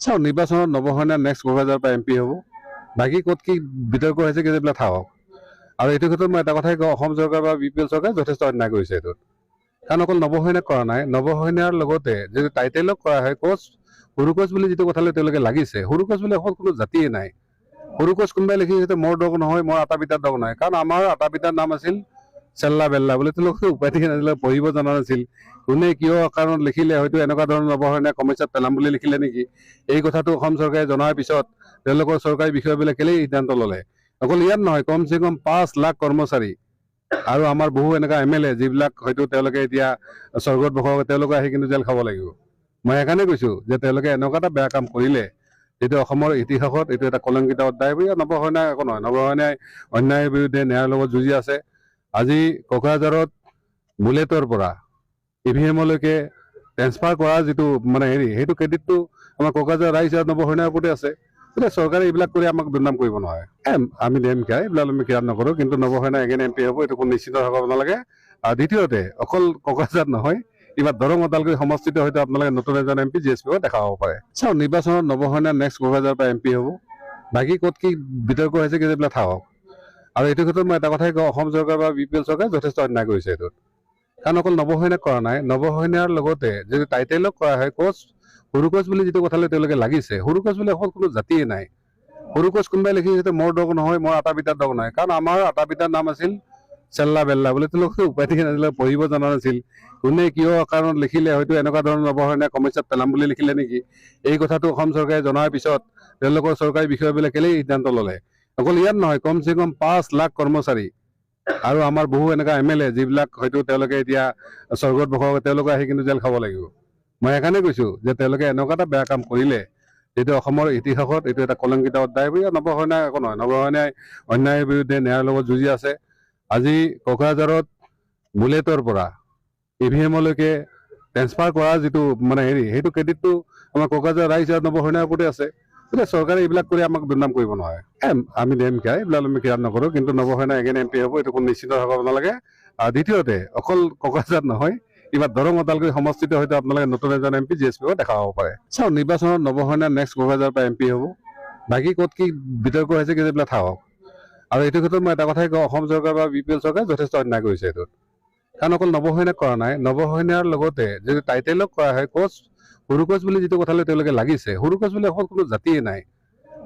চাওক নিৰ্বাচনত নৱসেনা নেক্সট কোকৰাঝাৰৰ পৰা MP হ'ব। বাকী ক'ত কি বিতৰ্ক হৈছে সেইবিলাক থাকক। আৰু এইটো ক্ষেত্ৰত মই এটা কথাই কওঁ, অসম চৰকাৰ বা BPL চৰকাৰে যথেষ্ট অন্যায় কৰিছে এইটোত। কাৰণ অকল নৱসেনাক কৰা নাই, নৱসেনাৰ লগতে যদি টাইটেলক কৰা হয় কোচ সৰু কোচ বুলি যিটো কথালৈ তেওঁলোকে লাগিছে, সৰু কোচ বুলি অকল কোনো জাতিয়ে নাই। সৰু কোচ কোনোবাই লিখিছে মোৰ দগ নহয়, মোৰ আটা পিতাৰ দগ নহয়। কাৰণ আমাৰ আটা পিতাৰ নাম আছিল চেল্লা বেল্লা বুলি, তেওঁলোকে উপাধি নাছিলে, পঢ়িব জনা নাছিল। কোনে কিয় কাৰণত লিখিলে, হয়তো এনেকুৱা ধৰণৰ নৱসেনা সমস্যাত পেলাম বুলি লিখিলে নেকি। এই কথাটো অসম চৰকাৰে জনাৰ পিছত তেওঁলোকৰ চৰকাৰী বিষয়বিলাক কেলেই সিদ্ধান্ত ল'লে। অকল ইয়াত নহয়, কমচে কম 5 লাখ কৰ্মচাৰী আৰু আমাৰ বহু এনেকুৱা MLA যিবিলাক হয়তো তেওঁলোকে এতিয়া স্বৰ্গত বসবাস, তেওঁলোকে আহি কিন্তু জেল খাব লাগিব। মই সেইকাৰণে কৈছো যে তেওঁলোকে এনেকুৱা এটা বেয়া কাম কৰিলে যিটো অসমৰ ইতিহাসত এইটো এটা কলংকিত অধ্যায়। নৱসেনা একো নহয়, নৱসেনাই অন্যায়ৰ বিৰুদ্ধে ন্যায়ৰ লগত যুঁজি আছে। আজি কোকৰাঝাৰত বুলেটৰ পৰা EVM-লৈকে ট্ৰেন্সফাৰ কৰা যিটো সেইটো ক্ৰেডিটটো আমাৰ কোকৰাঝাৰ ৰাইজ আৰু নৱসেনাৰ ওপৰতে আছে। এতিয়া চৰকাৰে এইবিলাক কৰি আমাক দুৰ্নাম কৰিব নোৱাৰে। আমি DMK এইবিলাক আমি কেয়াৰ নকৰোঁ, কিন্তু নৱসেনা এগেইন MP হ'ব, এইটো কোনো নিশ্চিত হ'ব নালাগে। আৰু দ্বিতীয়তে অকল কোকৰাঝাৰত নহয়, এইবাৰ দৰং ওদালগুৰি সমষ্টিতে হয়তো আপোনালোকে নতুন এজন MP GSP দেখা হ'ব পাৰে। চাওক নিৰ্বাচনত নৱসেনা নেক্সট কোকৰাঝাৰৰ পৰা MP হ'ব। বাকী ক'ত কি বিতৰ্ক হৈছে সেইবিলাক থাকক। আৰু এইটো ক্ষেত্ৰত মই এটা কথাই কওঁ, অসম চৰকাৰ বা BPL চৰকাৰে যথেষ্ট অন্যায় কৰিছে এইটোত। কাৰণ অকল নৱসেনাক কৰা নাই, নৱসেনাৰ লগতে যদি টাইটেলক কৰা হয় কোচ সৰু কোচ বুলি যিটো কথালৈ তেওঁলোকে লাগিছে, সৰু কোচ বুলি অকল কোনো জাতিয়ে নাই। সৰু কোচ কোনোবাই লিখিছে মোৰ দগ নহয়, মোৰ আটা পিতাৰ দগ নহয়। কাৰণ আমাৰ আটা পিতাৰ নাম আছিল চেল্লা বেল্লা বুলি, তেওঁলোকে উপাধি নাছিলে, পঢ়িব জনা নাছিল। কোনে কিয় কাৰণত লিখিলে, হয়তো এনেকুৱা ধৰণৰ নৱসেনা সমস্যাত পেলাম বুলি লিখিলে নেকি। এই কথাটো অসম চৰকাৰে জনাৰ পিছত তেওঁলোকৰ চৰকাৰী বিষয়বিলাক কেলেই সিদ্ধান্ত ল'লে। অকল ইয়াত নহয়, কমচে কম 5 লাখ কৰ্মচাৰী আৰু আমাৰ বহু এনেকুৱা MLA যিবিলাক হয়তো তেওঁলোকে এতিয়া স্বৰ্গত বসবাস, তেওঁলোকে আহি কিন্তু জেল খাব লাগিব। মই সেইকাৰণে কৈছো যে তেওঁলোকে এনেকুৱা এটা বেয়া কাম কৰিলে যিটো অসমৰ ইতিহাসত এইটো এটা কলংকিত অধ্যায়। নৱসেনা একো নহয়, নৱসেনাই অন্যায়ৰ বিৰুদ্ধে ন্যায়ৰ লগত যুঁজি আছে। আজি কোকৰাঝাৰত বুলেটৰ পৰা EVM-লৈকে ট্ৰেন্সফাৰ কৰা যিটো সেইটো ক্ৰেডিটটো আমাৰ কোকৰাঝাৰ ৰাইজ আৰু নৱসেনাৰ ওপৰতে আছে। এতিয়া চৰকাৰে এইবিলাক কৰি আমাক দুৰ্নাম কৰিব নোৱাৰে। আমি DMK এইবিলাক আমি কেয়াৰ নকৰোঁ, কিন্তু নৱসেনা এগেইন MP হ'ব, এইটো কোনো নিশ্চিত হ'ব নালাগে। আৰু দ্বিতীয়তে অকল কোকৰাঝাৰত নহয়, এইবাৰ দৰং ওদালগুৰি সমষ্টিতে হয়তো আপোনালোকে নতুন এজন MP GSP দেখা হ'ব পাৰে। চাওক নিৰ্বাচনত নৱসেনা নেক্সট কোকৰাঝাৰৰ পৰা MP হ'ব। বাকী ক'ত কি বিতৰ্ক হৈছে সেইবিলাক থাকক। আৰু এইটো ক্ষেত্ৰত মই এটা কথাই কওঁ, অসম চৰকাৰ বা BPL চৰকাৰে যথেষ্ট অন্যায় কৰিছে এইটোত। কাৰণ অকল নৱসেনাক কৰা নাই, নৱসেনাৰ লগতে যদি টাইটেলক কৰা হয় কোচ সৰু কোচ বুলি যিটো কথালৈ তেওঁলোকে লাগিছে, সৰু কোচ বুলি অকল কোনো জাতিয়ে নাই।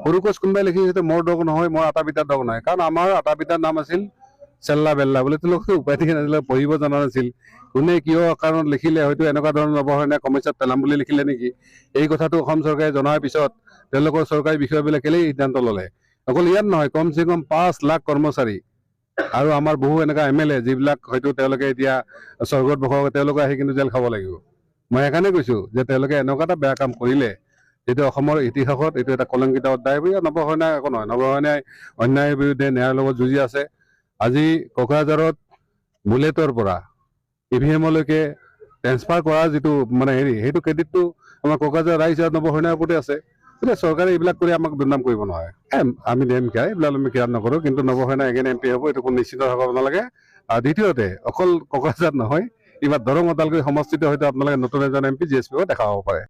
সৰু কোচ কোনোবাই লিখিছে মোৰ দগ নহয়, মোৰ আটা পিতাৰ দগ নহয়। কাৰণ আমাৰ আটা পিতাৰ নাম আছিল চেল্লা বেল্লা বুলি, তেওঁলোকে উপাধি নাছিলে, পঢ়িব জনা নাছিল। কোনে কিয় কাৰণত লিখিলে, হয়তো এনেকুৱা ধৰণৰ নৱসেনা সমস্যাত পেলাম বুলি লিখিলে নেকি। এই কথাটো অসম চৰকাৰে জনাৰ পিছত তেওঁলোকৰ চৰকাৰী বিষয়বিলাক কেলেই সিদ্ধান্ত ল'লে। অকল ইয়াত নহয়, কমচে কম 5 লাখ কৰ্মচাৰী আৰু আমাৰ বহু এনেকুৱা MLA যিবিলাক হয়তো তেওঁলোকে এতিয়া স্বৰ্গত বসবাস, তেওঁলোকে আহি কিন্তু জেল খাব লাগিব। মই সেইকাৰণে কৈছো যে তেওঁলোকে এনেকুৱা এটা বেয়া কাম কৰিলে যিটো অসমৰ ইতিহাসত এইটো এটা কলংকিত অধ্যায়। নৱসেনা একো নহয়, নৱসেনাই অন্যায়ৰ বিৰুদ্ধে ন্যায়ৰ লগত যুঁজি আছে। আজি কোকৰাঝাৰত বুলেটৰ পৰা EVM-লৈকে ট্ৰেন্সফাৰ কৰা যিটো সেইটো ক্ৰেডিটটো আমাৰ কোকৰাঝাৰ ৰাইজ আৰু নৱসেনাৰ ওপৰতে আছে। এতিয়া চৰকাৰে এইবিলাক কৰি আমাক দুৰ্নাম কৰিব নোৱাৰে। আমি DMK এইবিলাক আমি কেয়াৰ নকৰোঁ, কিন্তু নৱসেনা এগেইন MP হ'ব, এইটো কোনো নিশ্চিত হ'ব নালাগে। আৰু দ্বিতীয়তে অকল কোকৰাঝাৰত নহয়, এইবাৰ দৰং ওদালগুৰি সমষ্টিতে হয়তো আপোনালোকে নতুন এজন MP GSP দেখা হ'ব পাৰে।